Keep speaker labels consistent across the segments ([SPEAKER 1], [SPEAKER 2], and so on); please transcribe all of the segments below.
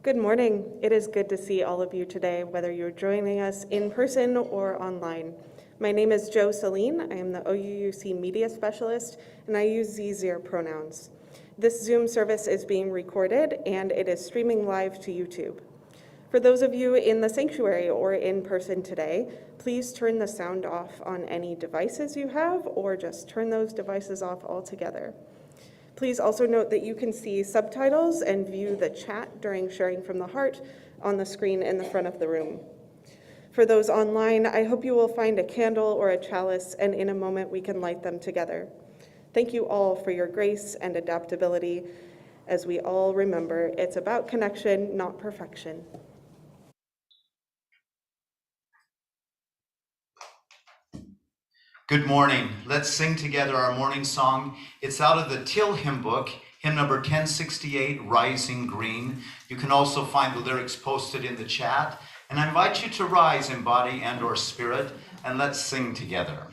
[SPEAKER 1] Good morning. It is good to see all of you today, whether you're joining us in person or online. My name is Jo Celine. I am the OUUC Media Specialist, and I use Z-Zero pronouns. This Zoom service is being recorded, and it is streaming live to YouTube. For those of you in the sanctuary or in person today, please turn the sound off on any devices you have, or just turn those devices off altogether. Please also note that you can see subtitles and view the chat during Sharing from the Heart on the screen in the front of the room. For those online, I hope you will find a candle or a chalice, and in a moment we can light them together. Thank you all for your grace and adaptability as we all remember it's about connection, not perfection.
[SPEAKER 2] Good morning. Let's sing together our morning song. It's out of the Till hymn book, hymn number 1068, Rising Green. You can also find the lyrics posted in the chat. And I invite you to rise in body and or spirit, and let's sing together.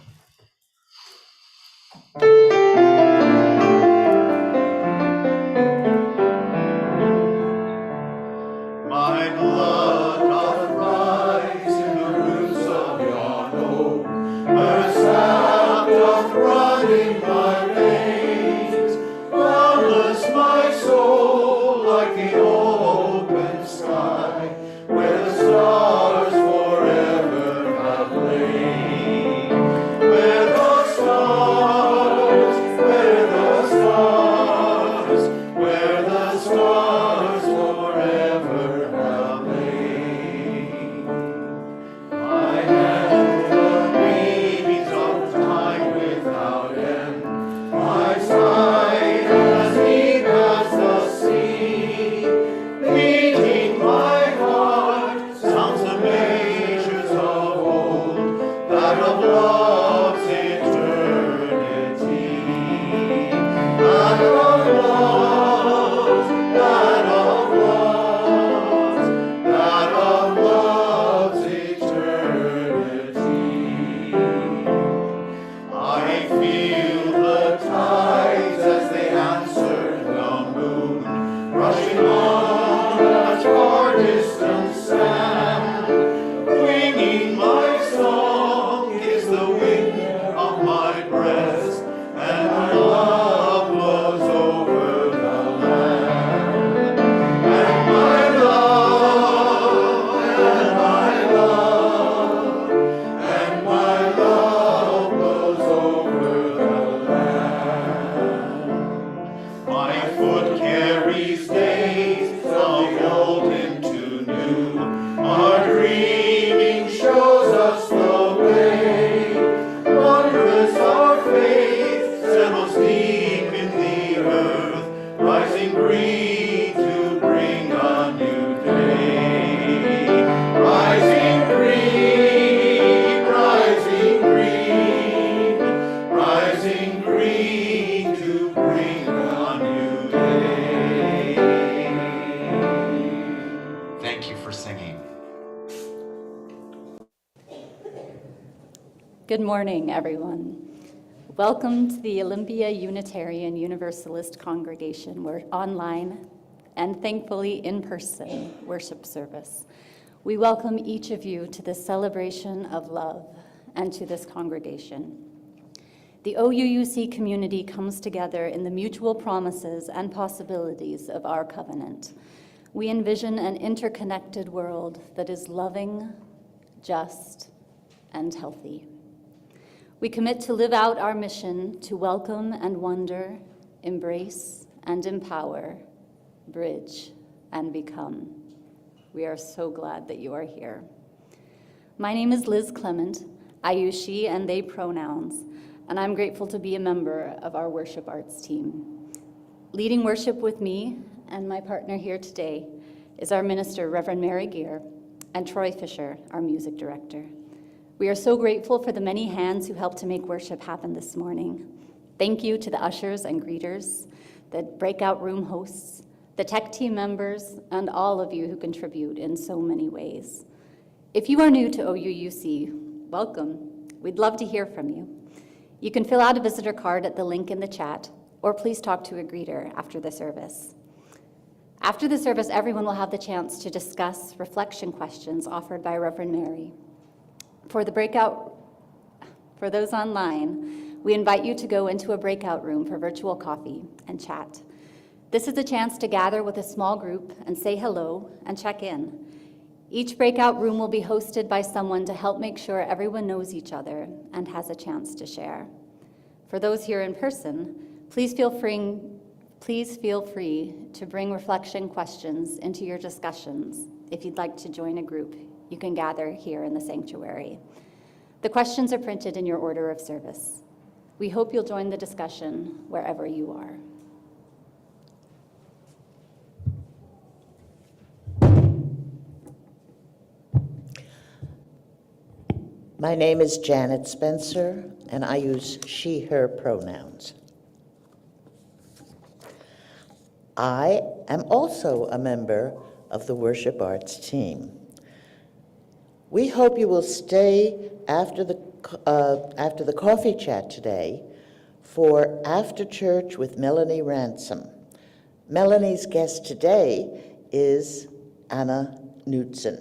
[SPEAKER 2] My blood doth rise in the roots of yon oak. Her sap doth run in my veins. Boundless my soul like the open sky, where the stars forever have lain. Where the stars, where the stars, where the stars forever have lain. My hand the beatings of time without end, my side as deep as the sea, beating my heart sounds the measures of old, that of love's eternity, that of love's, that of love's, that of love's eternity. I feel the tides as they answer the moon, rushing on that far distant sand. Winging my song is the wind of my breast, and my love blows over the land. And my love, and my love, and my love blows over the land. My foot carries days of old into new. Our dreaming shows us the way. Wondrous our faith settles deep in the earth, rising green to bring a new day. Rising green, rising green, rising green to bring a new day. Thank you for singing.
[SPEAKER 3] Good morning, everyone. Welcome to the Olympia Unitarian Universalist Congregation. We're online and thankfully in-person worship service. We welcome each of you to this celebration of love and to this congregation. The OUUC community comes together in the mutual promises and possibilities of our covenant. We envision an interconnected world that is loving, just, and healthy. We commit to live out our mission to welcome and wonder, embrace and empower, bridge and become. We are so glad that you are here. My name is Liz Clement. I use she and they pronouns, and I'm grateful to be a member of our worship arts team. Leading worship with me and my partner here today is our minister, Reverend Mary Gear, and Troy Fisher, our music director. We are so grateful for the many hands who helped to make worship happen this morning. Thank you to the ushers and greeters, the breakout room hosts, the tech team members, and all of you who contribute in so many ways. If you are new to OUUC, welcome. We'd love to hear from you. You can fill out a visitor card at the link in the chat, or please talk to a greeter after the service. After the service, everyone will have the chance to discuss reflection questions offered by Reverend Mary. For those online, we invite you to go into a breakout room for virtual coffee and chat. This is a chance to gather with a small group and say hello and check in. Each breakout room will be hosted by someone to help make sure everyone knows each other and has a chance to share. For those here in person, please feel free to bring reflection questions into your discussions. If you'd like to join a group, you can gather here in the sanctuary. The questions are printed in your order of service. We hope you'll join the discussion wherever you are.
[SPEAKER 4] My name is Janet Spencer, and I use she, her pronouns. I am also a member of the Worship Arts team. We hope you will stay after the coffee chat today for After Church with Melanie Ransom. Melanie's guest today is Anna Knudsen.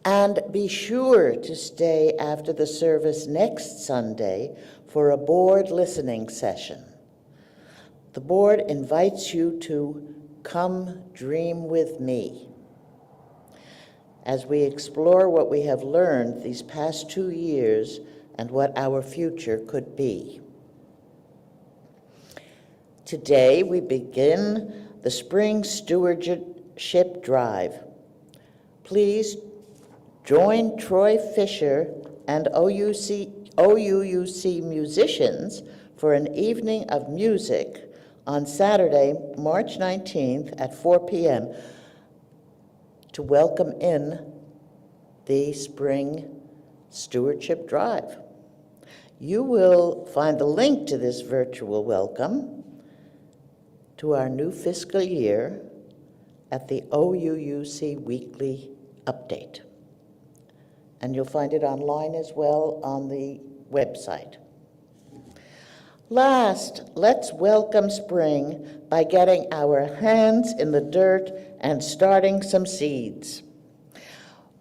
[SPEAKER 4] And be sure to stay after the service next Sunday for a board listening session. The board invites you to come dream with me as we explore what we have learned these past 2 years and what our future could be. Today we begin the Spring Stewardship Drive. Please join Troy Fisher and OUUC musicians for an evening of music on Saturday, March 19th at 4 p.m. to welcome in the Spring Stewardship Drive. You will find the link to this virtual welcome to our new fiscal year at the OUUC Weekly Update. And you'll find it online as well on the website. Last, let's welcome spring by getting our hands in the dirt and starting some seeds.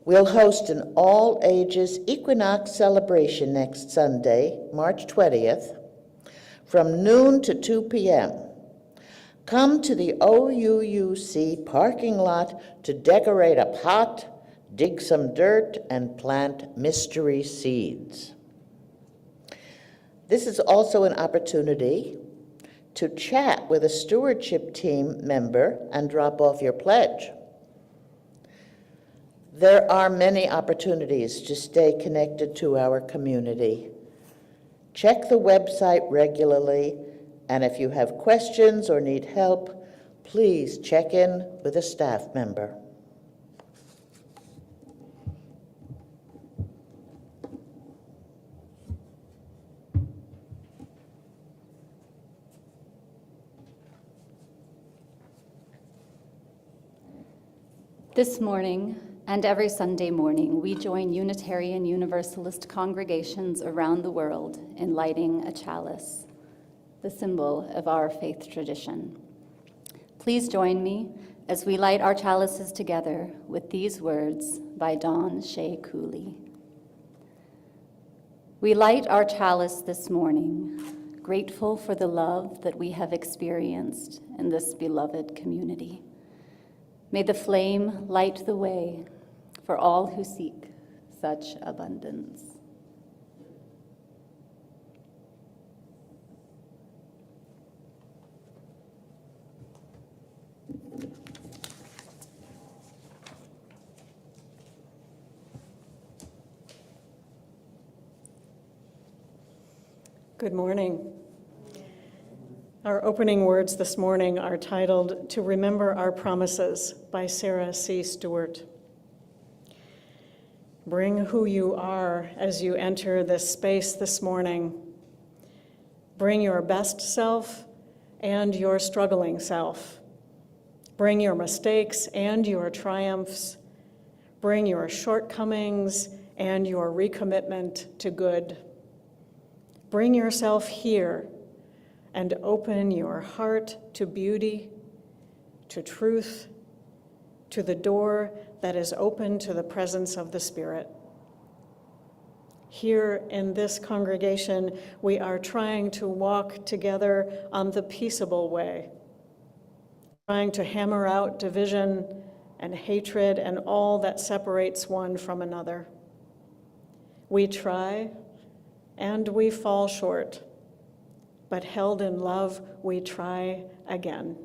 [SPEAKER 4] We'll host an all-ages equinox celebration next Sunday, March 20th, from noon to 2 p.m. Come to the OUUC parking lot to decorate a pot, dig some dirt, and plant mystery seeds. This is also an opportunity to chat with a stewardship team member and drop off your pledge. There are many opportunities to stay connected to our community. Check the website regularly, and if you have questions or need help, please check in with a staff member.
[SPEAKER 3] This morning, and every Sunday morning, we join Unitarian Universalist congregations around the world in lighting a chalice, the symbol of our faith tradition. Please join me as we light our chalices together with these words by Don Shea Cooley. We light our chalice this morning, grateful for the love that we have experienced in this beloved community. May the flame light the way for all who seek such abundance.
[SPEAKER 5] Good morning. Our opening words this morning are titled, "To Remember Our Promises" by Sarah C. Stewart. Bring who you are as you enter this space this morning. Bring your best self and your struggling self. Bring your mistakes and your triumphs. Bring your shortcomings and your recommitment to good. Bring yourself here and open your heart to beauty, to truth, to the door that is open to the presence of the Spirit. Here in this congregation, we are trying to walk together on the peaceable way, trying to hammer out division and hatred and all that separates one from another. We try and we fall short, but held in love, we try again.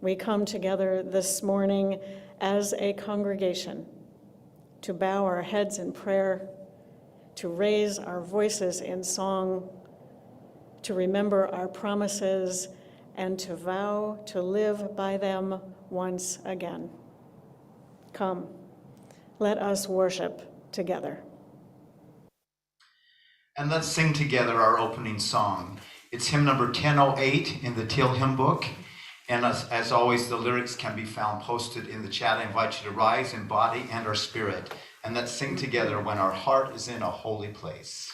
[SPEAKER 5] We come together this morning as a congregation to bow our heads in prayer, to raise our voices in song, to remember our promises, and to vow to live by them once again. Come, let us worship together.
[SPEAKER 2] And let's sing together our opening song. It's hymn number 1008 in the Teal Hymn Book. And as always, the lyrics can be found posted in the chat. I invite you to rise in body and our spirit. And let's sing together when our heart is in a holy place.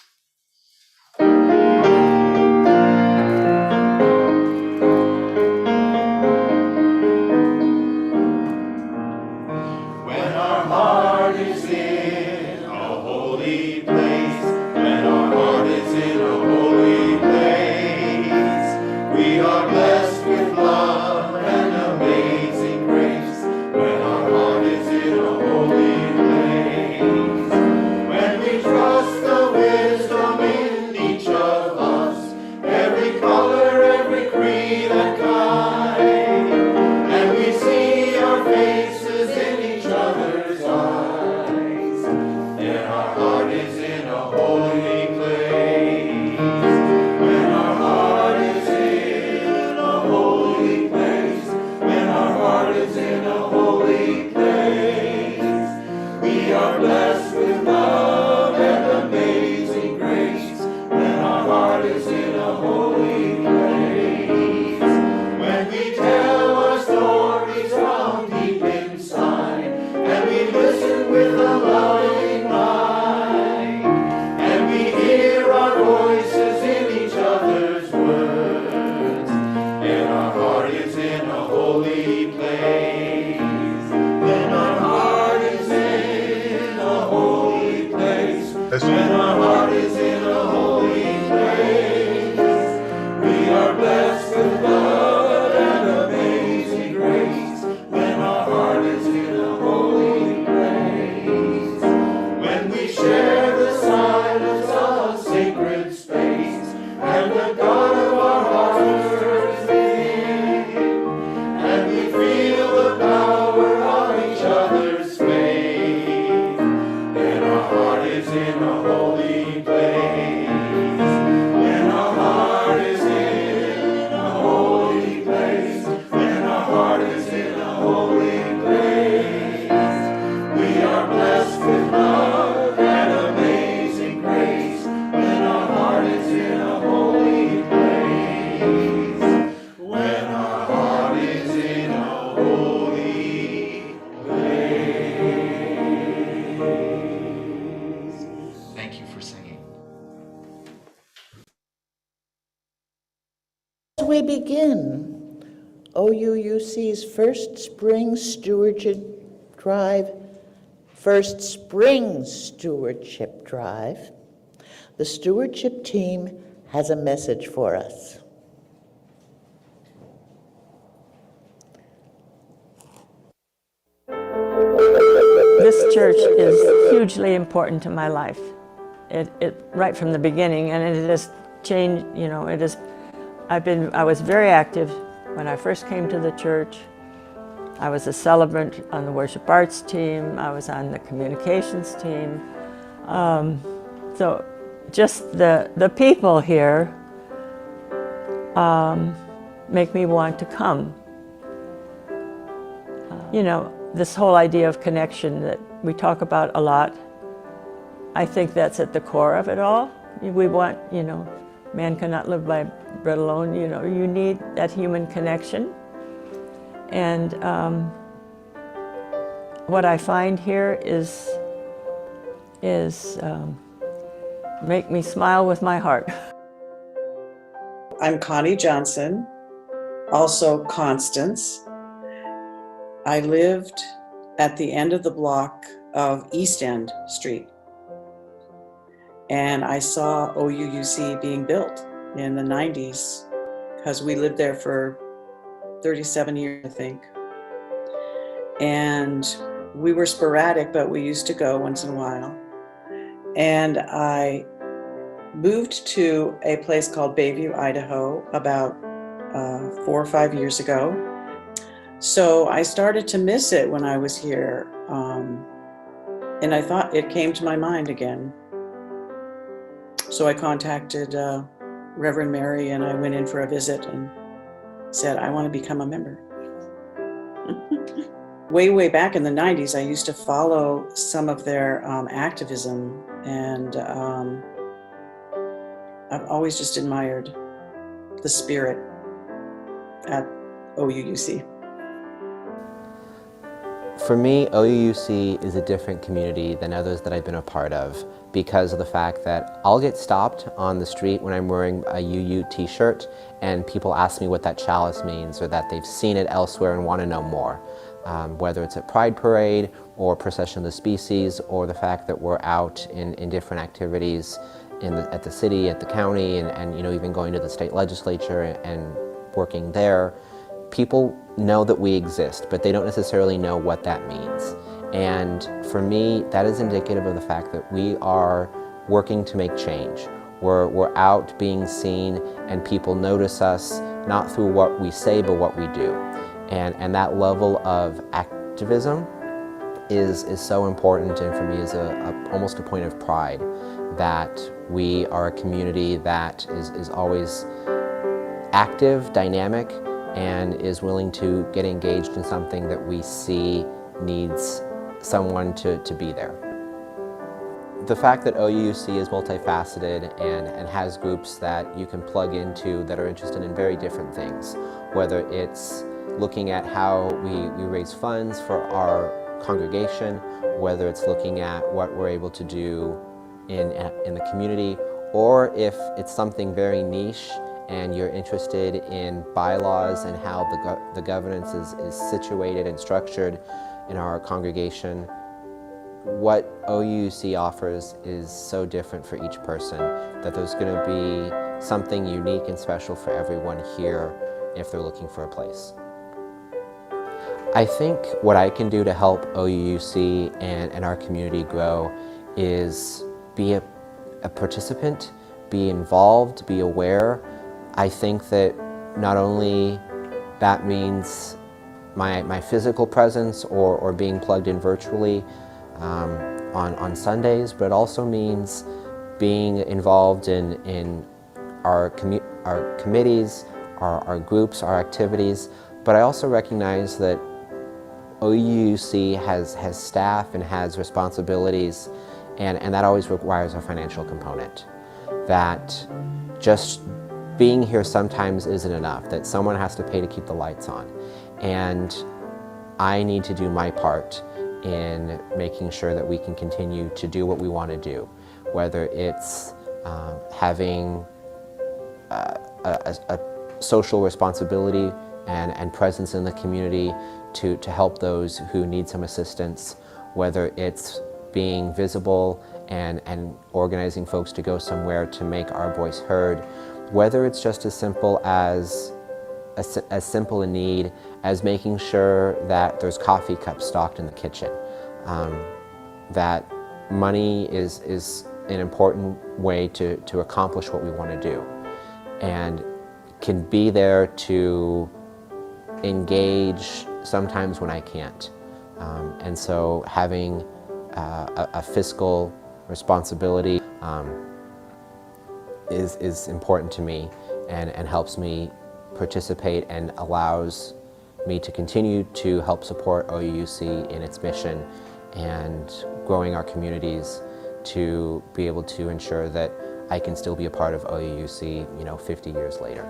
[SPEAKER 4] As we begin OUUC's first Spring Stewardship Drive, the stewardship team has a message for us.
[SPEAKER 6] This church is hugely important to my life. It right from the beginning, and it has changed. You know, it is. I was very active when I first came to the church. I was a celebrant on the worship arts team. I was on the communications team. So just the people here make me want to come. You know, this whole idea of connection that we talk about a lot, I think that's at the core of it all. We want, you know, man cannot live by bread alone. You know, you need that human connection. And what I find here is make me smile with my heart.
[SPEAKER 7] I'm Connie Johnson, Also Constance. I lived at the end of the block of East End Street, and I saw OUUC being built in the 90s because we lived there for 37 years, I think. And we were sporadic, but we used to go once in a while. And I moved to a place called Bayview, Idaho, about 4 or 5 years ago. So I started to miss it when I was here. And I thought it came to my mind again. So I contacted Reverend Mary, and I went in for a visit and said, I want to become a member. Way back in the 90s, I used to follow some of their activism, and I've always just admired the spirit at OUUC.
[SPEAKER 8] For me, OUUC is a different community than others that I've been a part of because of the fact that I'll get stopped on the street when I'm wearing a UU t-shirt and people ask me what that chalice means or that they've seen it elsewhere and want to know more. Whether it's at Pride Parade or Procession of the Species or the fact that we're out in different activities at the city, at the county, and you know, even going to the state legislature and working there. People know that we exist, but they don't necessarily know what that means. And for me, that is indicative of the fact that we are working to make change. We're out being seen, and people notice us not through what we say, but what we do. And that level of activism is so important, and for me is almost a point of pride that we are a community that is always active, dynamic, and is willing to get engaged in something that we see needs someone to be there. The fact that OUUC is multifaceted and has groups that you can plug into that are interested in very different things, whether it's looking at how we raise funds for our congregation, whether it's looking at what we're able to do in the community, or if it's something very niche and you're interested in bylaws and how the governance is situated and structured in our congregation. What OUUC offers is so different for each person that there's going to be something unique and special for everyone here if they're looking for a place. I think what I can do to help OUUC and our community grow is be a participant, be involved, be aware. I think that not only that means my physical presence or being plugged in virtually on Sundays, but it also means being involved in our committees, our groups, our activities. But I also recognize that OUUC has staff and has responsibilities, and that always requires a financial component. That just being here sometimes isn't enough, that someone has to pay to keep the lights on. And I need to do my part in making sure that we can continue to do what we want to do, whether it's having a social responsibility and presence in the community to help those who need some assistance, whether it's being visible and organizing folks to go somewhere to make our voice heard, whether it's just as simple as simple a need as making sure that there's coffee cups stocked in the kitchen. That money is an important way to accomplish what we want to do, and can be there to engage sometimes when I can't. And so having a fiscal responsibility is important to me and helps me participate and allows me to continue to help support OUUC in its mission and growing our communities to be able to ensure that I can still be a part of OUUC, 50 years later.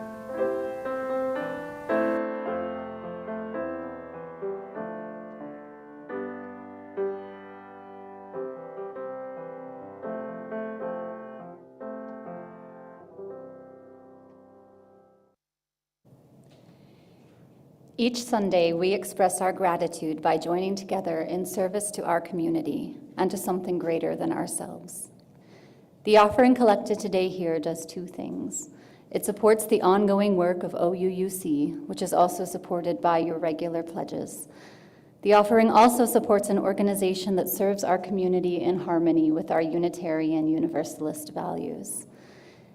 [SPEAKER 3] Each Sunday, we express our gratitude by joining together in service to our community and to something greater than ourselves. The offering collected today here does two things. It supports the ongoing work of OUUC, which is also supported by your regular pledges. The offering also supports an organization that serves our community in harmony with our Unitarian Universalist values.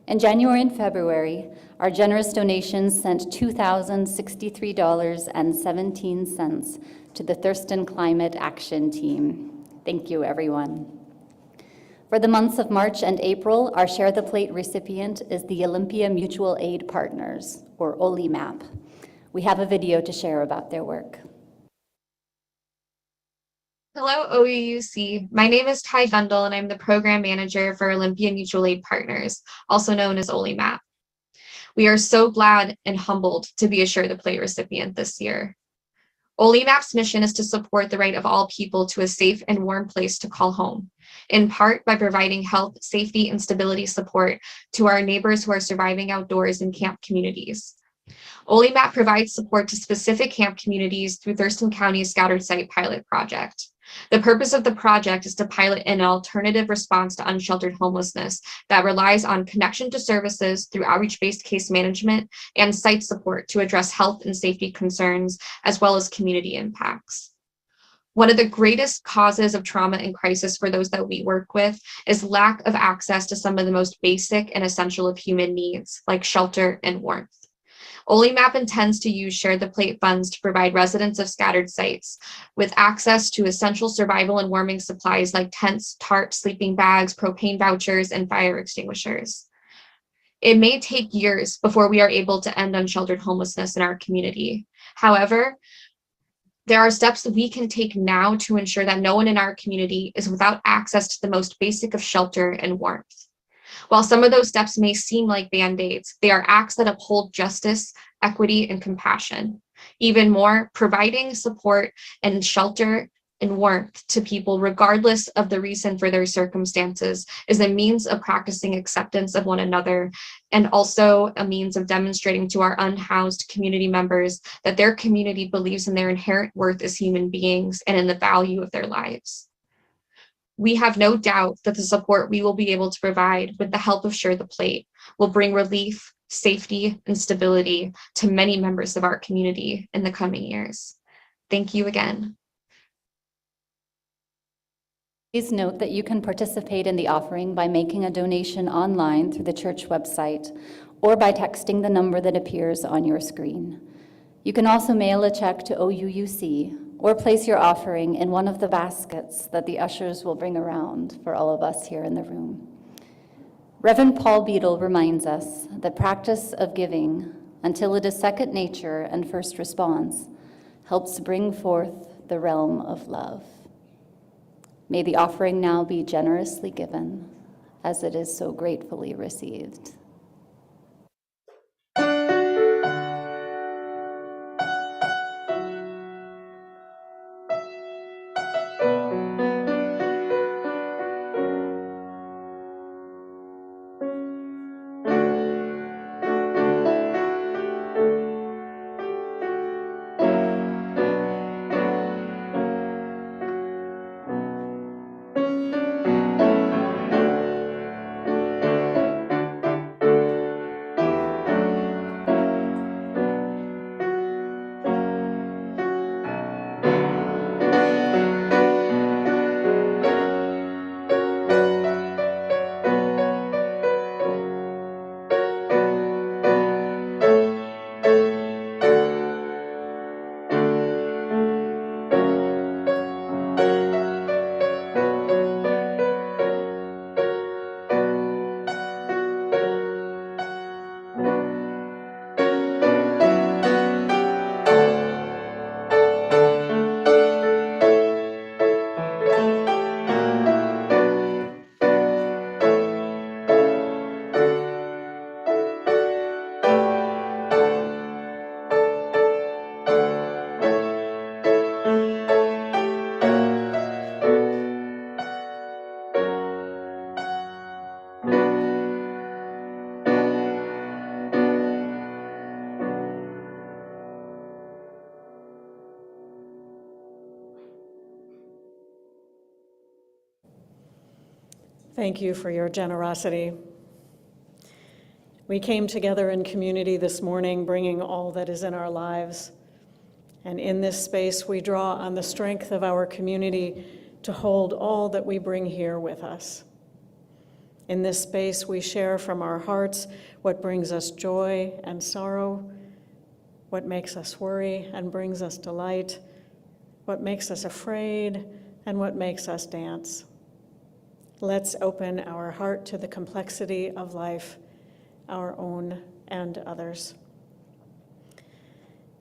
[SPEAKER 3] In January and February, our generous donations sent $2,063.17 to the Thurston Climate Action Team. Thank you, everyone. For the months of March and April, our Share the Plate recipient is the Olympia Mutual Aid Partners, or OUUC. We have a video to share about their work.
[SPEAKER 9] Hello, OUUC. My name is Ty Gundel, and I'm the Program Manager for Olympia Mutual Aid Partners, also known as OUUC. We are so glad and humbled to be a Share the Plate recipient this year. OUUC's mission is to support the right of all people to a safe and warm place to call home, in part by providing health, safety, and stability support to our neighbors who are surviving outdoors in camp communities. OUUC provides support to specific camp communities through Thurston County's Scattered Site Pilot Project. The purpose of the project is to pilot an alternative response to unsheltered homelessness that relies on connection to services through outreach-based case management and site support to address health and safety concerns, as well as community impacts. One of the greatest causes of trauma and crisis for those that we work with is lack of access to some of the most basic and essential of human needs, like shelter and warmth. OUUC intends to use Share the Plate funds to provide residents of scattered sites with access to essential survival and warming supplies like tents, tarps, sleeping bags, propane vouchers, and fire extinguishers. It may take years before we are able to end unsheltered homelessness in our community. However, there are steps that we can take now to ensure that no one in our community is without access to the most basic of shelter and warmth. While some of those steps may seem like Band-Aids, they are acts that uphold justice, equity, and compassion. Even more, providing support and shelter and warmth to people, regardless of the reason for their circumstances, is a means of practicing acceptance of one another, and also a means of demonstrating to our unhoused community members that their community believes in their inherent worth as human beings and in the value of their lives. We have no doubt that the support we will be able to provide with the help of Share the Plate will bring relief, safety, and stability to many members of our community in the coming years. Thank you again.
[SPEAKER 3] Please note that you can participate in the offering by making a donation online through the church website or by texting the number that appears on your screen. You can also mail a check to OUUC or place your offering in one of the baskets that the ushers will bring around for all of us here in the room. Reverend Paul Beadle reminds us that practice of giving, until it is second nature and first response, helps bring forth the realm of love. May the offering now be generously given, as it is so gratefully received.
[SPEAKER 5] Thank you for your generosity. We came together in community this morning, bringing all that is in our lives. And in this space, we draw on the strength of our community to hold all that we bring here with us. In this space, we share from our hearts what brings us joy and sorrow, what makes us worry and brings us delight, what makes us afraid and what makes us dance. Let's open our heart to the complexity of life, our own and others.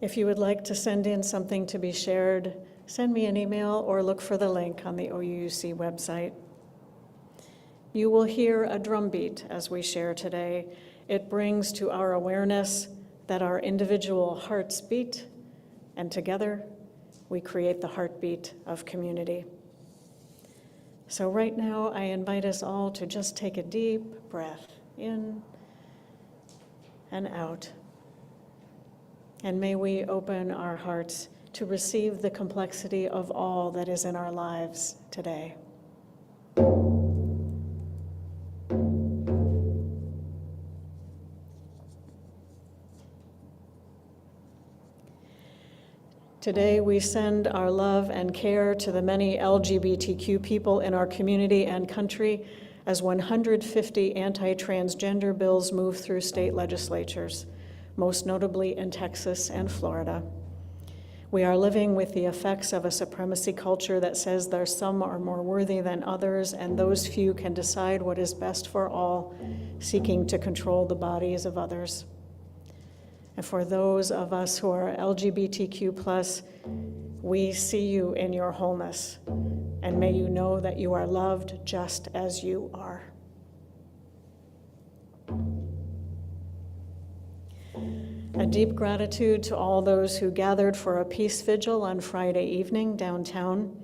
[SPEAKER 5] If you would like to send in something to be shared, send me an email or look for the link on the OUUC website. You will hear a drumbeat as we share today. It brings to our awareness that our individual hearts beat, and together we create the heartbeat of community. So right now, I invite us all to just take a deep breath in and out. And may we open our hearts to receive the complexity of all that is in our lives today. Today, we send our love and care to the many LGBTQ people in our community and country as 150 anti-transgender bills move through state legislatures, most notably in Texas and Florida. We are living with the effects of a supremacy culture that says there's some are more worthy than others, and those few can decide what is best for all, seeking to control the bodies of others. And for those of us who are LGBTQ+, we see you in your wholeness, and may you know that you are loved just as you are. A deep gratitude to all those who gathered for a peace vigil on Friday evening downtown.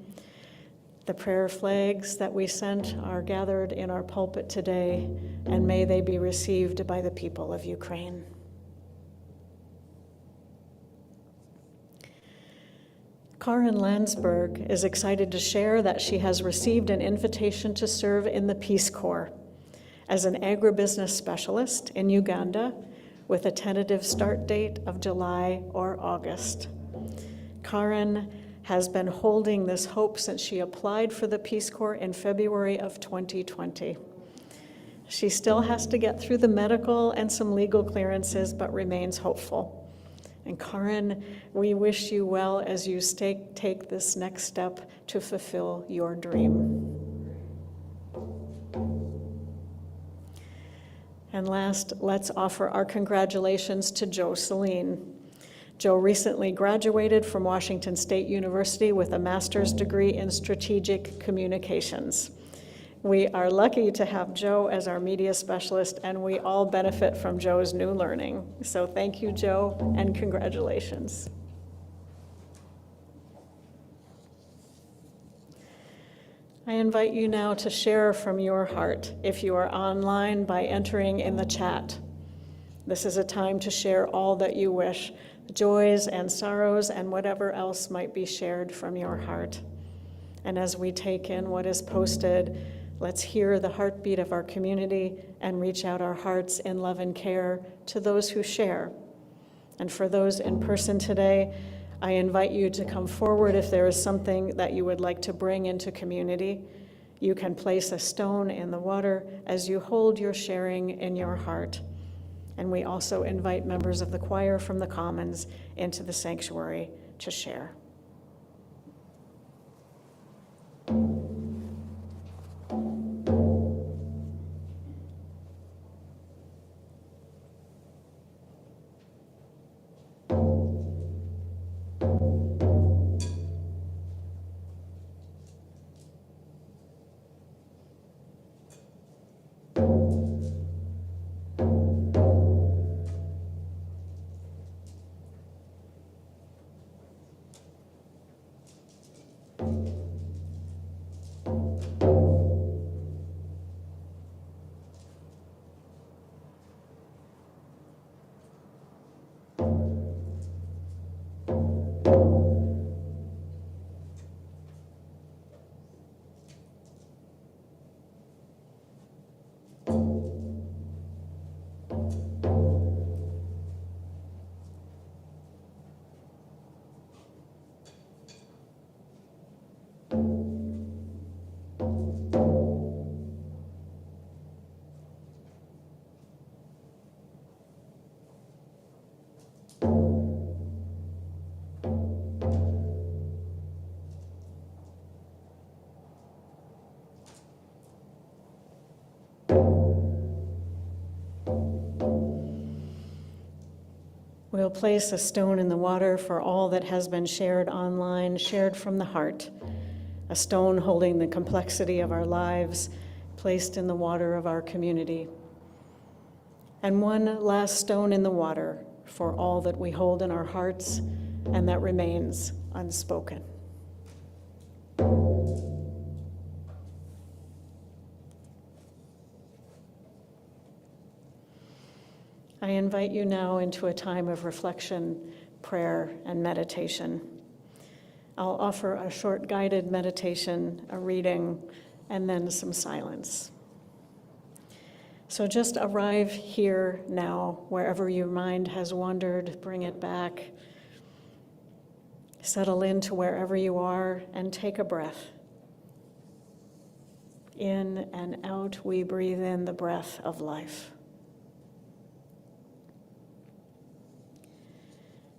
[SPEAKER 5] The prayer flags that we sent are gathered in our pulpit today, and may they be received by the people of Ukraine. Karin Landsberg is excited to share that she has received an invitation to serve in the Peace Corps as an agribusiness specialist in Uganda with a tentative start date of July or August. Karin has been holding this hope since she applied for the Peace Corps in February of 2020. She still has to get through the medical and some legal clearances, but remains hopeful. And Karin, we wish you well as you take this next step to fulfill your dream. And last, let's offer our congratulations to Joe Celine. Joe recently graduated from Washington State University with a master's degree in strategic communications. We are lucky to have Joe as our media specialist, and we all benefit from Joe's new learning. So thank you, Joe, and congratulations. I invite you now to share from your heart if you are online by entering in the chat. This is a time to share all that you wish, joys and sorrows and whatever else might be shared from your heart. And as we take in what is posted, let's hear the heartbeat of our community and reach out our hearts in love and care to those who share. And for those in person today, I invite you to come forward if there is something that you would like to bring into community. You can place a stone in the water as you hold your sharing in your heart. And we also invite members of the choir from the Commons into the sanctuary to share. place a stone in the water for all that has been shared online, shared from the heart. A stone holding the complexity of our lives, placed in the water of our community. And one last stone in the water for all that we hold in our hearts and that remains unspoken. I invite you now into a time of reflection, prayer, and meditation. I'll offer a short guided meditation, a reading, and then some silence. So just arrive here now, wherever your mind has wandered, bring it back. Settle into wherever you are and take a breath. In and out, we breathe in the breath of life.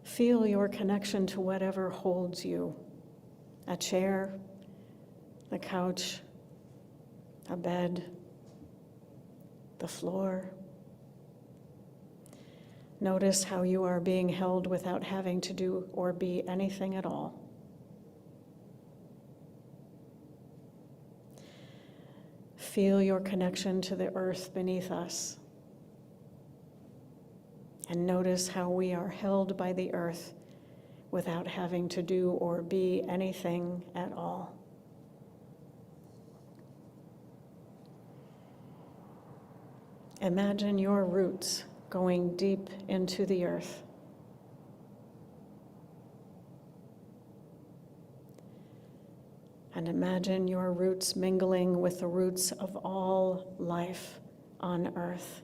[SPEAKER 5] Feel your connection to whatever holds you. A chair, the couch, a bed, the floor. Notice how you are being held without having to do or be anything at all. Feel your connection to the earth beneath us. And notice how we are held by the earth without having to do or be anything at all. Imagine your roots going deep into the earth. And imagine your roots mingling with the roots of all life on earth.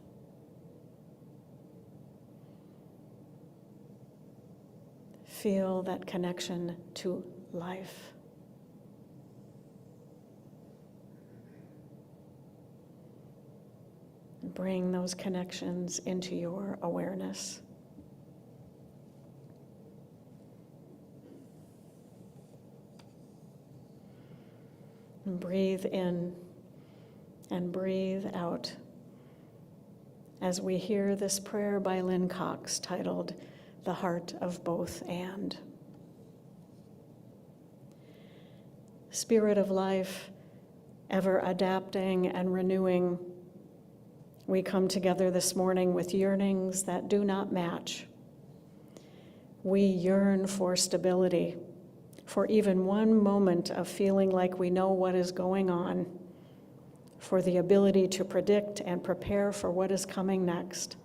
[SPEAKER 5] Feel that connection to life. Bring those connections into your awareness. And breathe in and breathe out as we hear this prayer by Lynn Cox titled, "The Heart of Both and." Spirit of life, ever adapting and renewing, we come together this morning with yearnings that do not match. We yearn for stability, for even one moment of feeling like we know what is going on, for the ability to predict and prepare for what is coming next.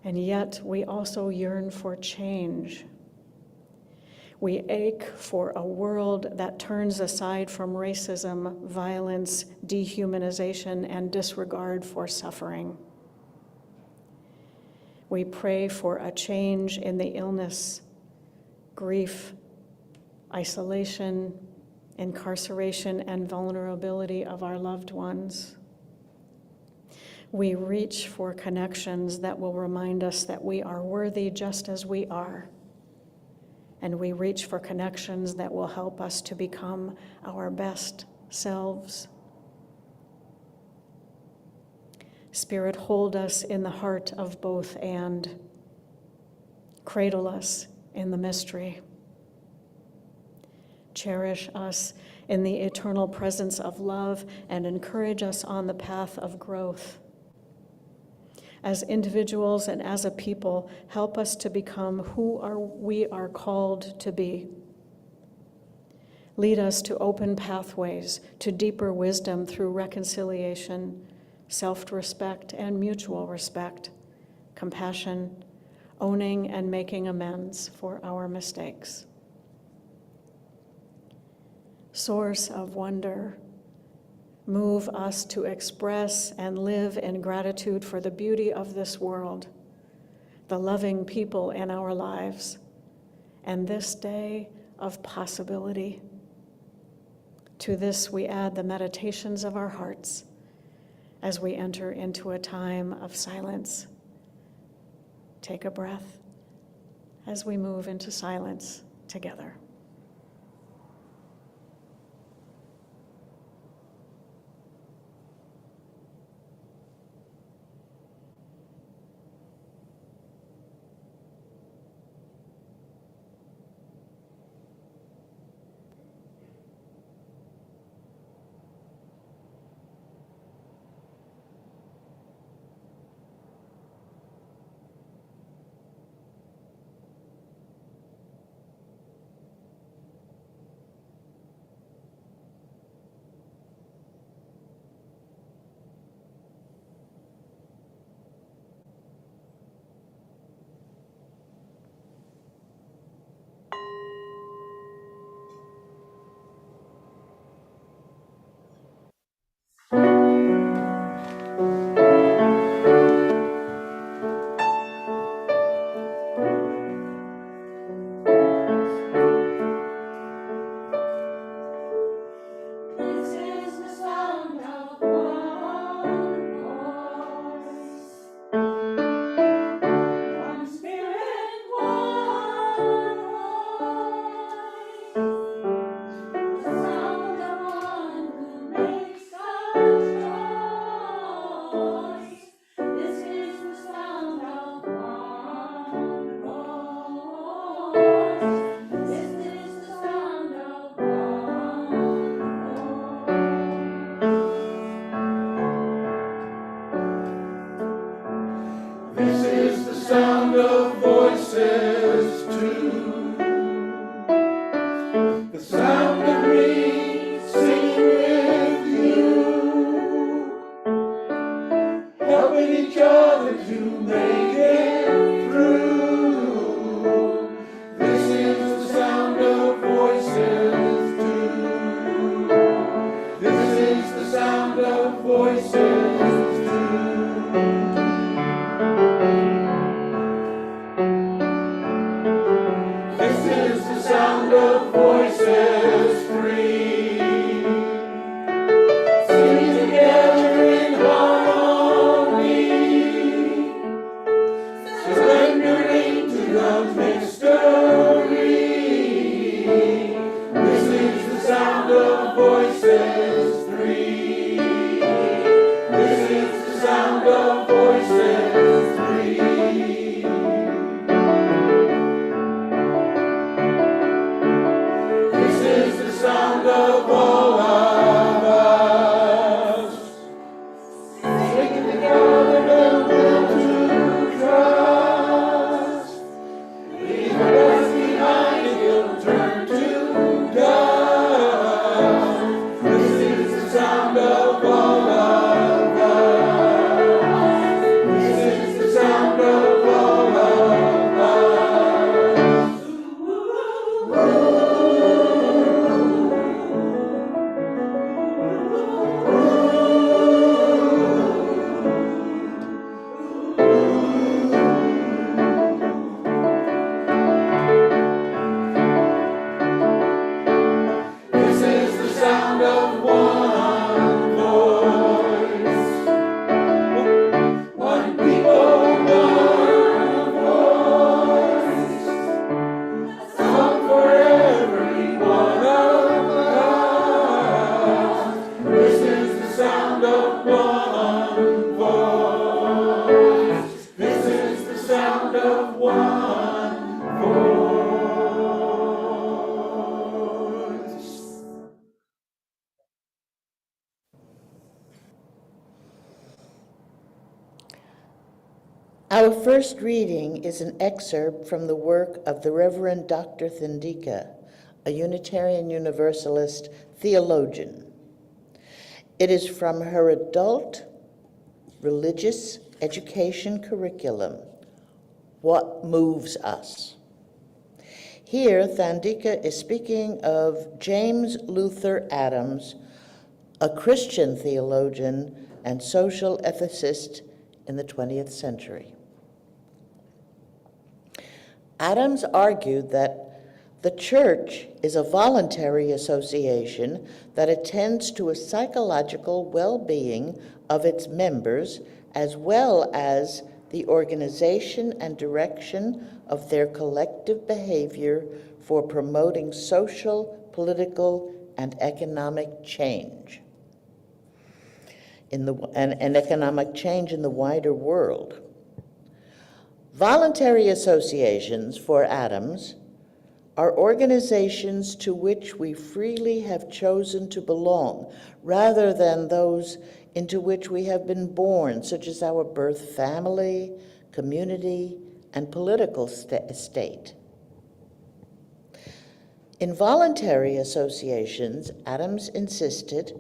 [SPEAKER 5] And yet we also yearn for change. We ache for a world that turns aside from racism, violence, dehumanization, and disregard for suffering. We pray for a change in the illness, grief, isolation, incarceration, and vulnerability of our loved ones. We reach for connections that will remind us that we are worthy just as we are. And we reach for connections that will help us to become our best selves. Spirit, hold us in the heart of both and. Cradle us in the mystery. Cherish us in the eternal presence of love and encourage us on the path of growth. As individuals and as a people, help us to become who we are called to be. Lead us to open pathways to deeper wisdom through reconciliation, self-respect, and mutual respect, compassion, owning and making amends for our mistakes. Source of wonder, move us to express and live in gratitude for the beauty of this world, the loving people in our lives, and this day of possibility. To this we add the meditations of our hearts as we enter into a time of silence. Take a breath as we move into silence together.
[SPEAKER 10] sound of voices three, singing together in harmony, surrendering to the mystery. This is the sound of voices three. This is the sound of voices three. This is the sound of all of us, singing together the will to trust. Leave us behind and you'll turn to dust. This is the sound of all of us. This is the sound of all of This is the sound of one voice, one people, one voice, song for every one of us. This is the sound of one voice. This is the sound of one voice.
[SPEAKER 4] Our first reading is an excerpt from the work of the Reverend Dr. Thandika, a Unitarian Universalist theologian. It is from her adult religious education curriculum, What Moves Us. Here, Thandika is speaking of James Luther Adams, a Christian theologian and social ethicist in the 20th century. Adams argued that the church is a voluntary association that attends to a psychological well-being of its members, as well as the organization and direction of their collective behavior for promoting social, political, and economic change and economic change in the wider world. Voluntary associations, for Adams, are organizations to which we freely have chosen to belong, rather than those into which we have been born, such as our birth family, community, and political state. In voluntary associations, Adams insisted,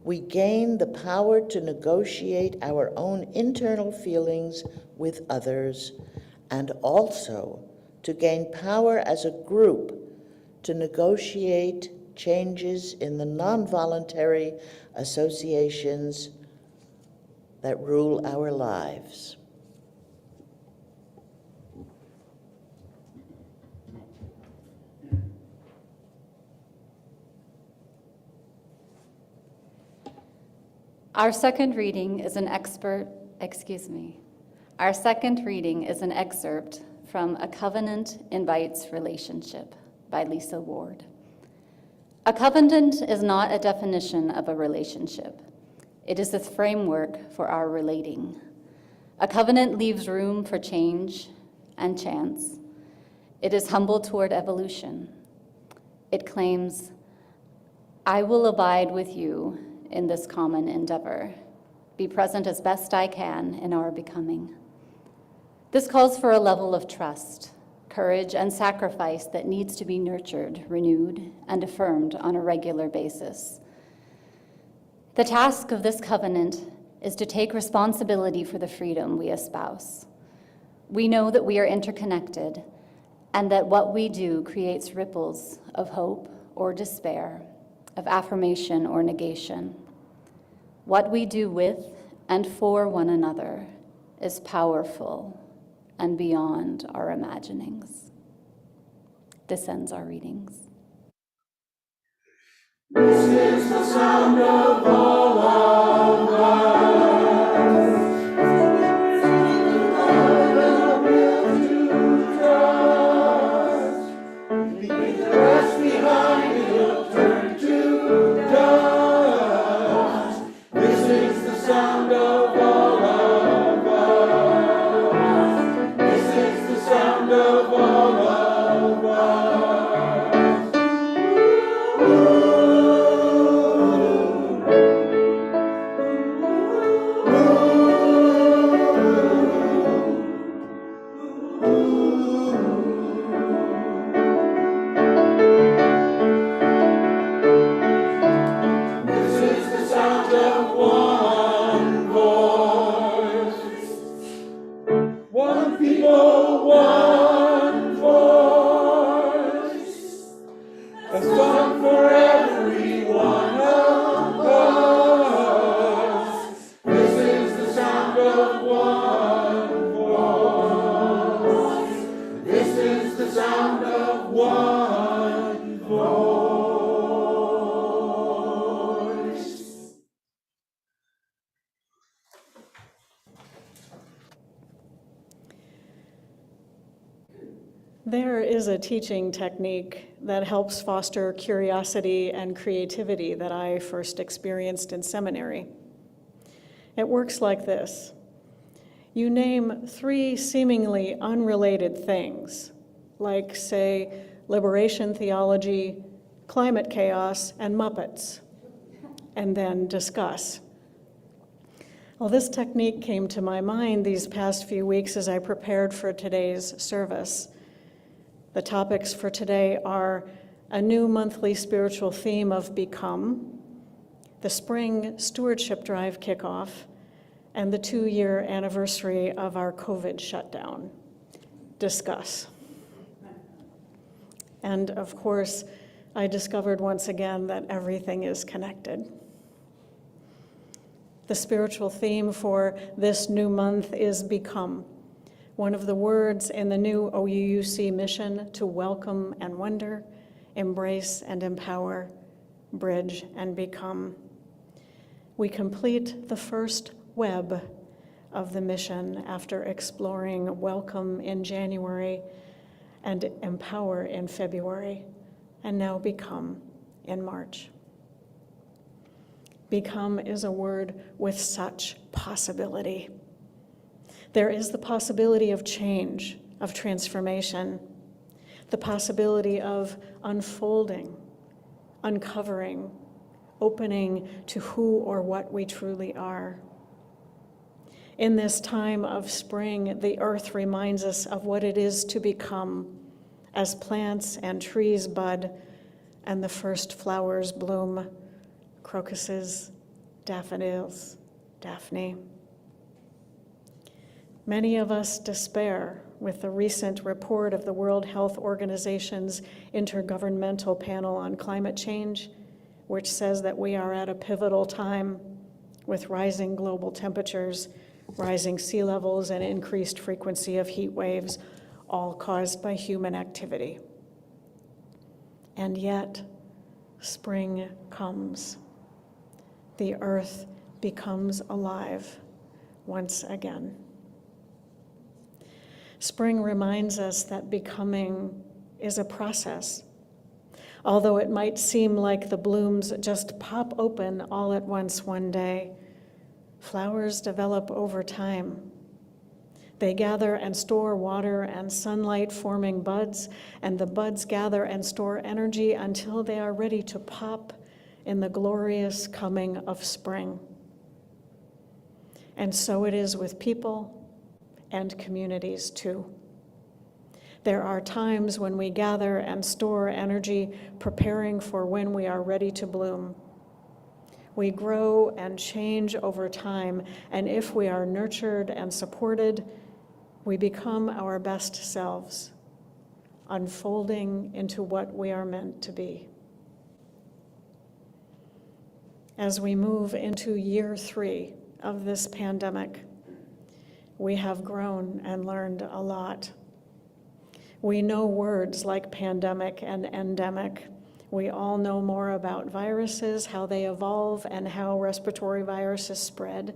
[SPEAKER 4] we gain the power to negotiate our own internal feelings with others, and also to gain power as a group to negotiate changes in the non-voluntary associations that rule our lives.
[SPEAKER 3] Our second reading is an excerpt from A Covenant Invites Relationship by Lisa Ward. A covenant is not a definition of a relationship. It is the framework for our relating. A covenant leaves room for change and chance. It is humble toward evolution. It claims, I will abide with you in this common endeavor, be present as best I can in our becoming. This calls for a level of trust, courage, and sacrifice that needs to be nurtured, renewed, and affirmed on a regular basis. The task of this covenant is to take responsibility for the freedom we espouse. We know that we are interconnected and that what we do creates ripples of hope or despair, of affirmation or negation. What we do with and for one another is powerful and beyond our imaginings. This ends our readings.
[SPEAKER 10] This is the sound of all of us. To trust. Leave the rest behind, it'll turn to dust. This is the sound of all of us. This is the sound of all of us. This is the sound of one voice, one people, one voice, a song for every one of us. This is the sound of one voice. This is the sound of one voice.
[SPEAKER 5] There is a teaching technique that helps foster curiosity and creativity that I first experienced in seminary. It works like this. You name 3 seemingly unrelated things, like, say, liberation theology, climate chaos, and Muppets, and then discuss. Well, this technique came to my mind these past few weeks as I prepared for today's service. The topics for today are a new monthly spiritual theme of Become, the spring stewardship drive kickoff, and the 2-year anniversary of our COVID shutdown. Discuss. And of course, I discovered once again that everything is connected. The spiritual theme for this new month is Become, one of the words in the new OUUC mission to welcome and wonder, embrace and empower, bridge and become. We complete the first web of the mission after exploring welcome in January and empower in February, and now become in March. Become is a word with such possibility. There is the possibility of change, of transformation, the possibility of unfolding, uncovering, opening to who or what we truly are. In this time of spring, the earth reminds us of what it is to become as plants and trees bud and the first flowers bloom, crocuses, daffodils, Daphne. Many of us despair with the recent report of the World Health Organization's Intergovernmental Panel on Climate Change, which says that we are at a pivotal time with rising global temperatures, rising sea levels, and increased frequency of heat waves, all caused by human activity. And yet, spring comes. The earth becomes alive once again. Spring reminds us that becoming is a process. Although it might seem like the blooms just pop open all at once one day, flowers develop over time. They gather and store water and sunlight, forming buds, and the buds gather and store energy until they are ready to pop in the glorious coming of spring. And so it is with people and communities too. There are times when we gather and store energy, preparing for when we are ready to bloom. We grow and change over time, and if we are nurtured and supported, we become our best selves, unfolding into what we are meant to be. As we move into year 3 of this pandemic, we have grown and learned a lot. We know words like pandemic and endemic. We all know more about viruses, how they evolve, and how respiratory viruses spread.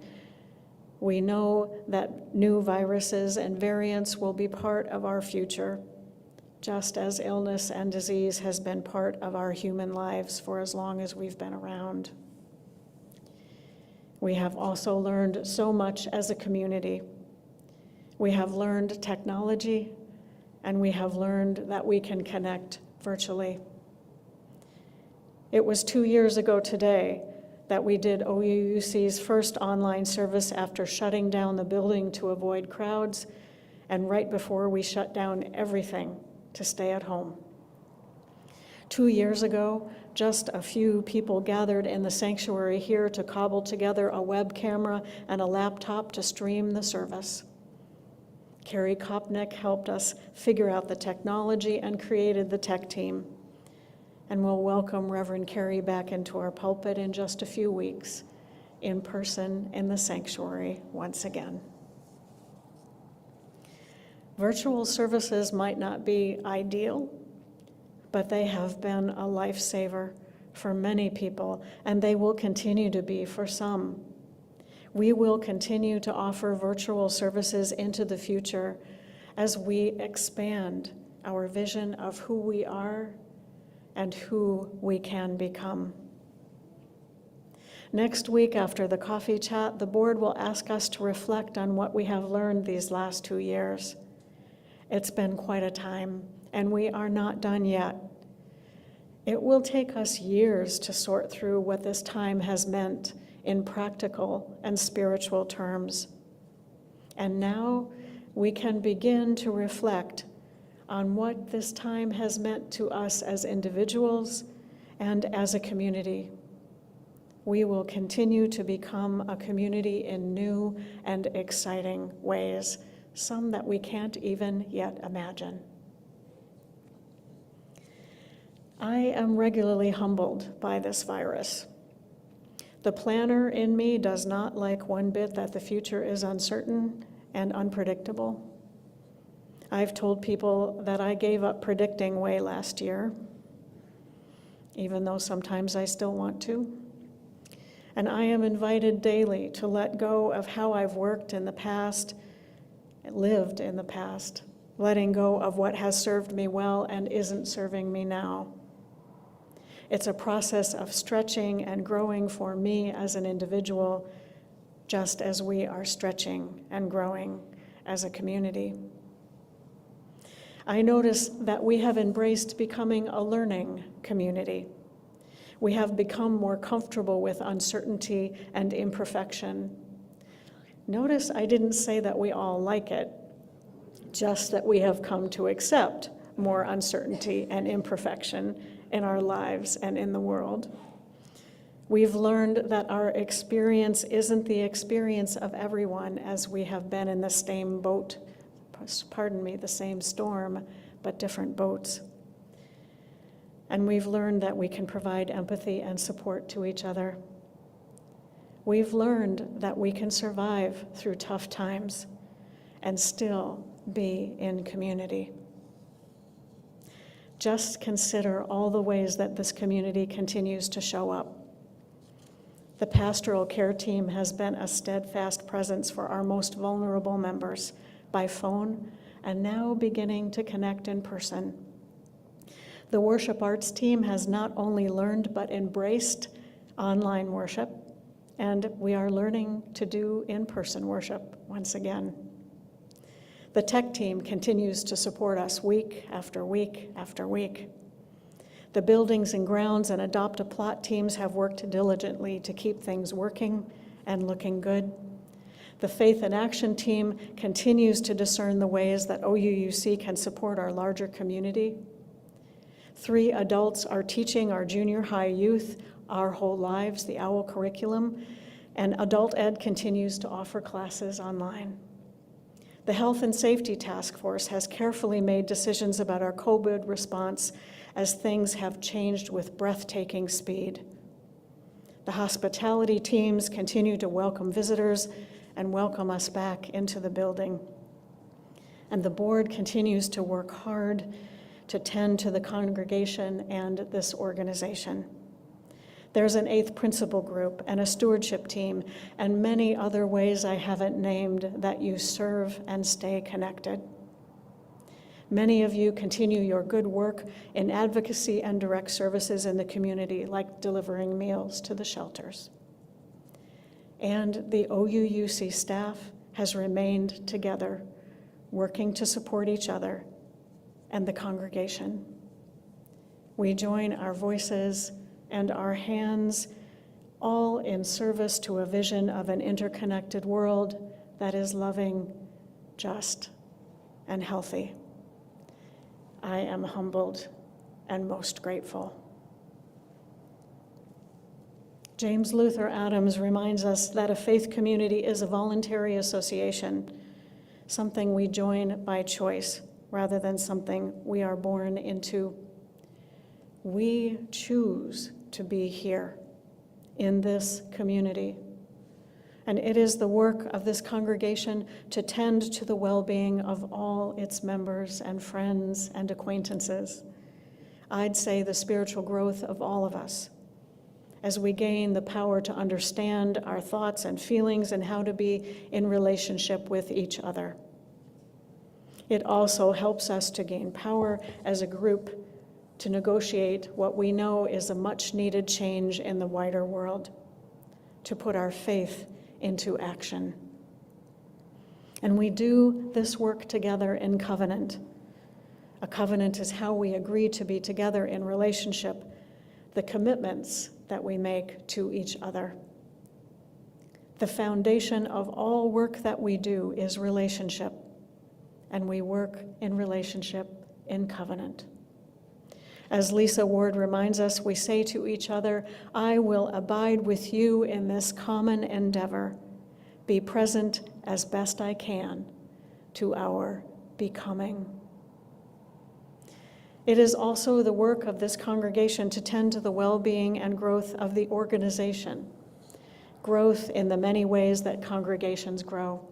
[SPEAKER 5] We know that new viruses and variants will be part of our future, just as illness and disease has been part of our human lives for as long as we've been around. We have also learned so much as a community. We have learned technology, and we have learned that we can connect virtually. It was 2 years ago today that we did OUUC's first online service after shutting down the building to avoid crowds, and right before we shut down everything to stay at home. 2 years ago, just a few people gathered in the sanctuary here to cobble together a web camera and a laptop to stream the service. Carrie Kopnick helped us figure out the technology and created the tech team. And we'll welcome Reverend Carrie back into our pulpit in just a few weeks, in person in the sanctuary once again. Virtual services might not be ideal, but they have been a lifesaver for many people, and they will continue to be for some. We will continue to offer virtual services into the future as we expand our vision of who we are and who we can become. Next week, after the coffee chat, the board will ask us to reflect on what we have learned these last 2 years. It's been quite a time, and we are not done yet. It will take us years to sort through what this time has meant in practical and spiritual terms. And now we can begin to reflect on what this time has meant to us as individuals and as a community. We will continue to become a community in new and exciting ways, some that we can't even yet imagine. I am regularly humbled by this virus. The planner in me does not like one bit that the future is uncertain and unpredictable. I've told people that I gave up predicting way last year, even though sometimes I still want to. And I am invited daily to let go of how I've worked in the past, lived in the past, letting go of what has served me well and isn't serving me now. It's a process of stretching and growing for me as an individual, just as we are stretching and growing as a community. I notice that we have embraced becoming a learning community. We have become more comfortable with uncertainty and imperfection. Notice I didn't say that we all like it, just that we have come to accept more uncertainty and imperfection in our lives and in the world. We've learned that our experience isn't the experience of everyone, as we have been in the same boat, the same storm, but different boats. And we've learned that we can provide empathy and support to each other. We've learned that we can survive through tough times and still be in community. Just consider all the ways that this community continues to show up. The pastoral care team has been a steadfast presence for our most vulnerable members by phone and now beginning to connect in person. The worship arts team has not only learned but embraced online worship, and we are learning to do in-person worship once again. The tech team continues to support us week after week after week. The buildings and grounds and Adopt a Plot teams have worked diligently to keep things working and looking good. The Faith and Action team continues to discern the ways that OUUC can support our larger community. 3 adults are teaching our junior high youth Our Whole Lives, the OWL curriculum, and Adult Ed continues to offer classes online. The Health and Safety Task Force has carefully made decisions about our COVID response as things have changed with breathtaking speed. The hospitality teams continue to welcome visitors and welcome us back into the building. and the board continues to work hard to tend to the congregation and this organization. There's an 8th principal group and a stewardship team and many other ways I haven't named that you serve and stay connected. Many of you continue your good work in advocacy and direct services in the community, like delivering meals to the shelters. And the OUUC staff has remained together, working to support each other and the congregation. We join our voices and our hands, all in service to a vision of an interconnected world that is loving, just, and healthy. I am humbled and most grateful. James Luther Adams reminds us that a faith community is a voluntary association, something we join by choice rather than something we are born into. We choose to be here in this community. And it is the work of this congregation to tend to the well-being of all its members and friends and acquaintances. I'd say the spiritual growth of all of us as we gain the power to understand our thoughts and feelings and how to be in relationship with each other. It also helps us to gain power as a group to negotiate what we know is a much-needed change in the wider world, to put our faith into action. And we do this work together in covenant. A covenant is how we agree to be together in relationship, the commitments that we make to each other. The foundation of all work that we do is relationship, and we work in relationship in covenant. As Lisa Ward reminds us, we say to each other, I will abide with you in this common endeavor, be present as best I can to our becoming. It is also the work of this congregation to tend to the well-being and growth of the organization, growth in the many ways that congregations grow.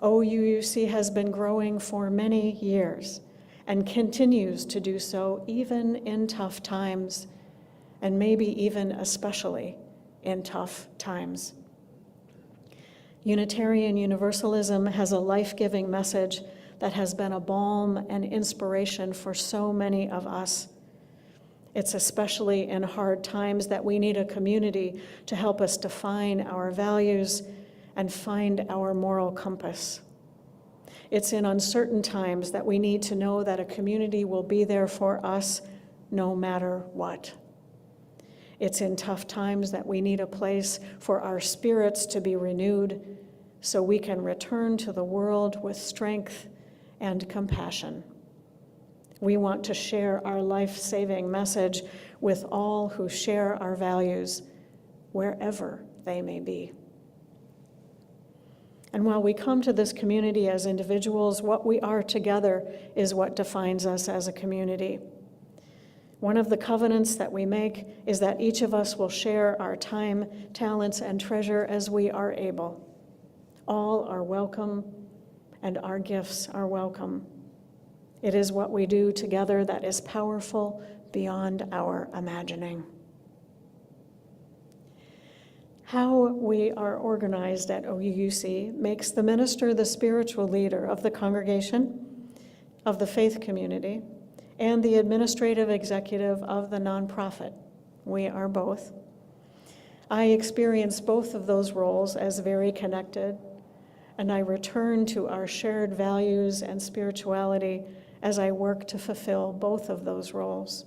[SPEAKER 5] OUUC has been growing for many years and continues to do so even in tough times, and maybe even especially in tough times. Unitarian Universalism has a life-giving message that has been a balm and inspiration for so many of us. It's especially in hard times that we need a community to help us define our values and find our moral compass. It's in uncertain times that we need to know that a community will be there for us no matter what. It's in tough times that we need a place for our spirits to be renewed so we can return to the world with strength and compassion. We want to share our life-saving message with all who share our values, wherever they may be. And while we come to this community as individuals, what we are together is what defines us as a community. One of the covenants that we make is that each of us will share our time, talents, and treasure as we are able. All are welcome, and our gifts are welcome. It is what we do together that is powerful beyond our imagining. How we are organized at OUUC makes the minister the spiritual leader of the congregation, of the faith community, and the administrative executive of the nonprofit. We are both. I experience both of those roles as very connected, and I return to our shared values and spirituality as I work to fulfill both of those roles.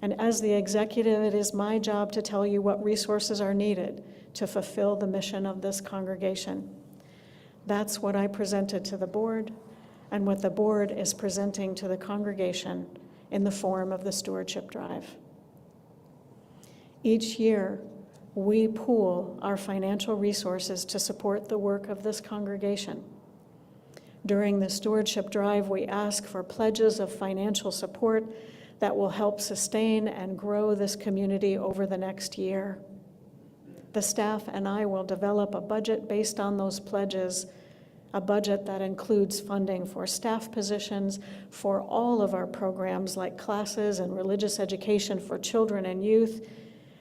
[SPEAKER 5] And as the executive, it is my job to tell you what resources are needed to fulfill the mission of this congregation. That's what I presented to the board and what the board is presenting to the congregation in the form of the stewardship drive. Each year, we pool our financial resources to support the work of this congregation. During the stewardship drive, we ask for pledges of financial support that will help sustain and grow this community over the next year. The staff and I will develop a budget based on those pledges, a budget that includes funding for staff positions, for all of our programs like classes and religious education for children and youth,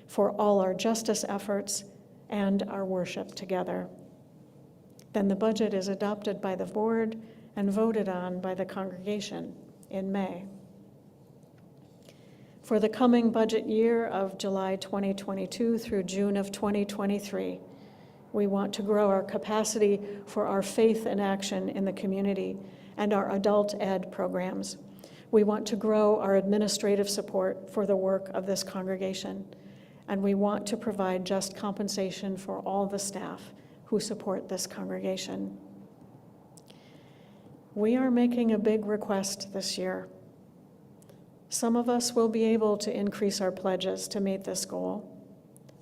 [SPEAKER 5] for all our justice efforts, and our worship together. Then the budget is adopted by the board and voted on by the congregation in May. For the coming budget year of July 2022 through June of 2023, we want to grow our capacity for our faith in action in the community and our adult ed programs. We want to grow our administrative support for the work of this congregation, and we want to provide just compensation for all the staff who support this congregation. We are making a big request this year. Some of us will be able to increase our pledges to meet this goal.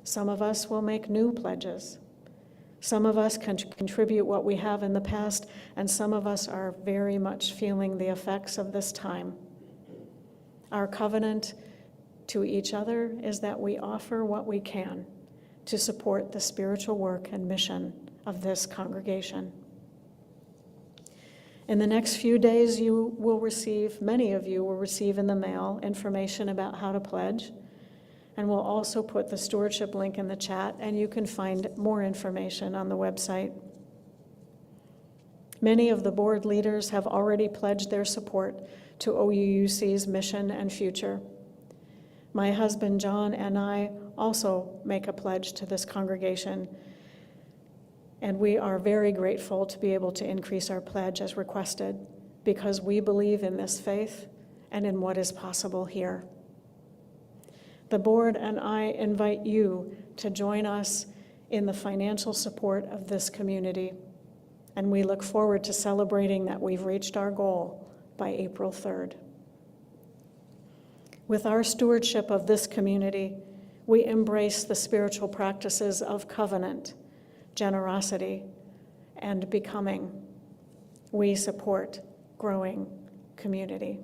[SPEAKER 5] Some of us will make new pledges. Some of us can contribute what we have in the past, and some of us are very much feeling the effects of this time. Our covenant to each other is that we offer what we can to support the spiritual work and mission of this congregation. In the next few days, many of you will receive in the mail information about how to pledge, and we'll also put the stewardship link in the chat, and you can find more information on the website. Many of the board leaders have already pledged their support to OUUC's mission and future. My husband, John, and I also make a pledge to this congregation, and we are very grateful to be able to increase our pledge as requested because we believe in this faith and in what is possible here. The board and I invite you to join us in the financial support of this community, and we look forward to celebrating that we've reached our goal by April 3rd. With our stewardship of this community, we embrace the spiritual practices of covenant, generosity, and becoming. We support growing community.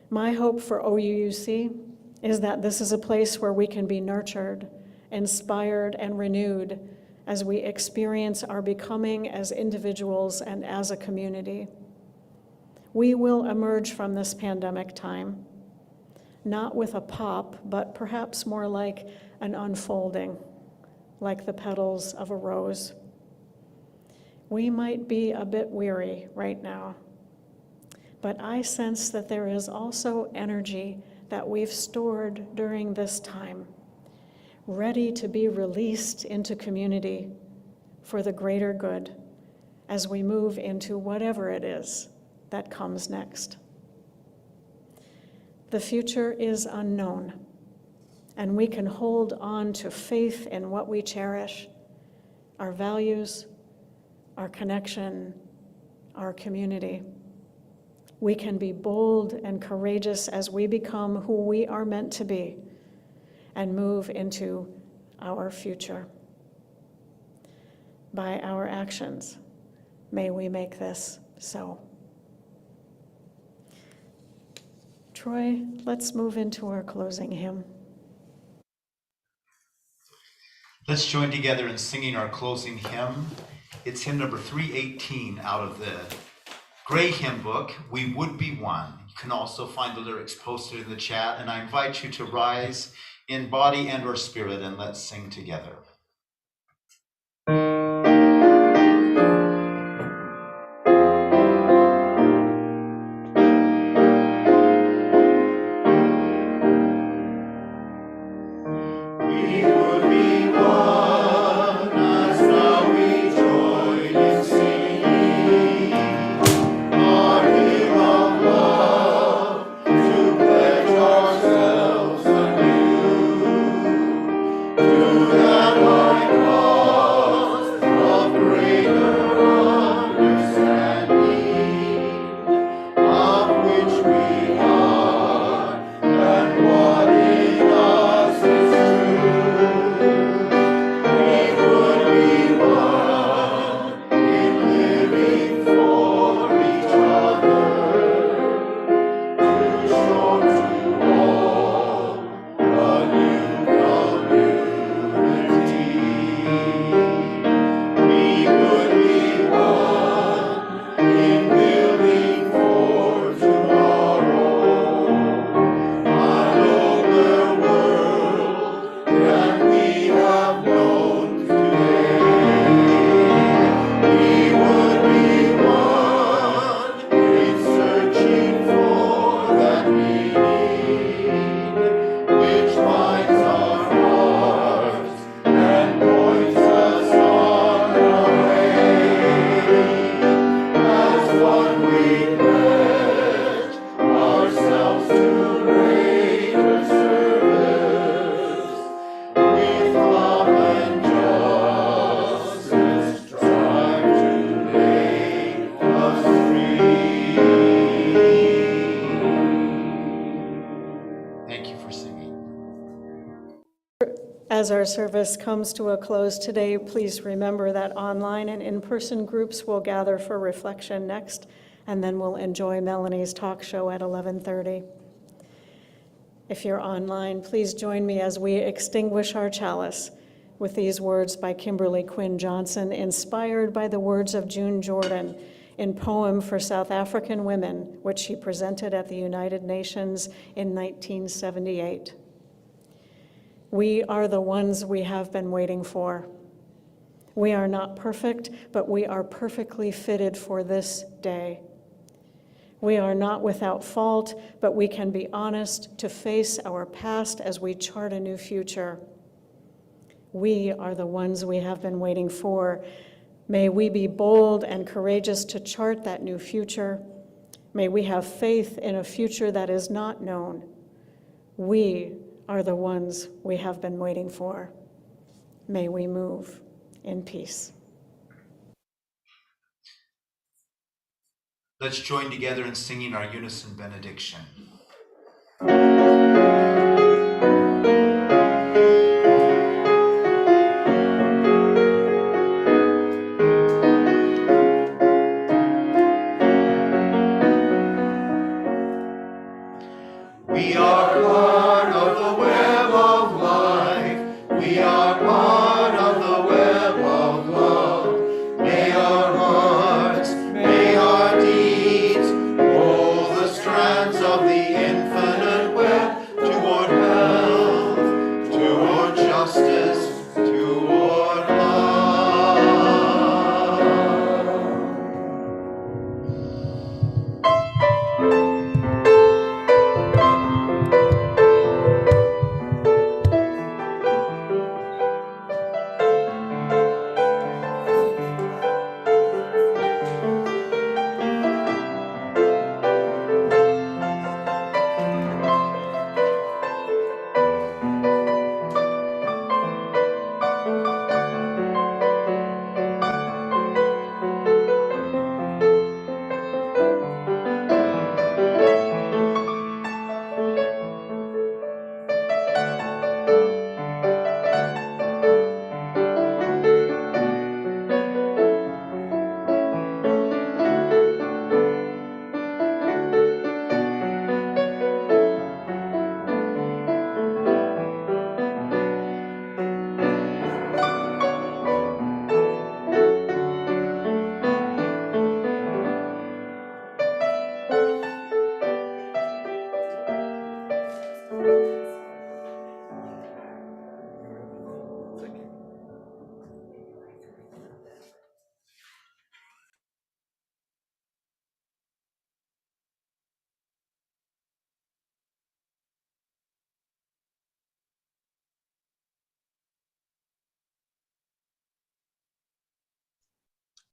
[SPEAKER 5] My hope for OUUC is that this is a place where we can be nurtured, inspired, and renewed as we experience our becoming as individuals and as a community. We will emerge from this pandemic time, not with a pop, but perhaps more like an unfolding, like the petals of a rose. We might be a bit weary right now, but I sense that there is also energy that we've stored during this time, ready to be released into community for the greater good as we move into whatever it is that comes next. The future is unknown, and we can hold on to faith in what we cherish, our values, our connection, our community. We can be bold and courageous as we become who we are meant to be and move into our future. By our actions, may we make this so. Troy, let's move into our closing hymn.
[SPEAKER 2] Let's join together in singing our closing hymn. It's hymn number 318 out of the gray hymn book, We Would Be One. You can also find the lyrics posted in the chat, and I invite you to rise in body and or spirit, and let's sing together.
[SPEAKER 10] We would be
[SPEAKER 5] As our service comes to a close today, please remember that online and in-person groups will gather for reflection next, and then we'll enjoy Melanie's talk show at 11:30. If you're online, please join me as we extinguish our chalice with these words by Kimberly Quinn Johnson, inspired by the words of June Jordan in Poem for South African Women, which she presented at the United Nations in 1978. We are the ones we have been waiting for. We are not perfect, but we are perfectly fitted for this day. We are not without fault, but we can be honest to face our past as we chart a new future. We are the ones we have been waiting for. May we be bold and courageous to chart that new future. May we have faith in a future that is not known. We are the ones we have been waiting for. May we move in peace.
[SPEAKER 2] Let's join together in singing our unison benediction. We are part of the web of life. We are part of the web of love. May our hearts, may our deeds pull the strands of the infinite web toward health, toward justice, toward love.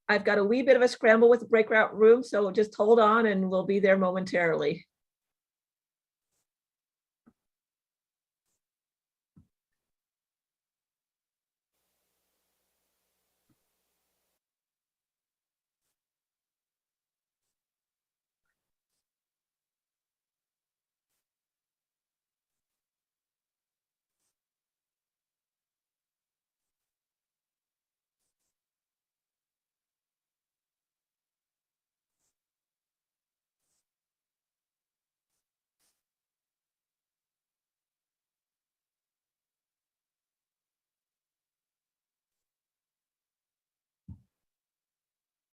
[SPEAKER 11] I've got a wee bit of a scramble with the breakout room, so just hold on and we'll be there momentarily.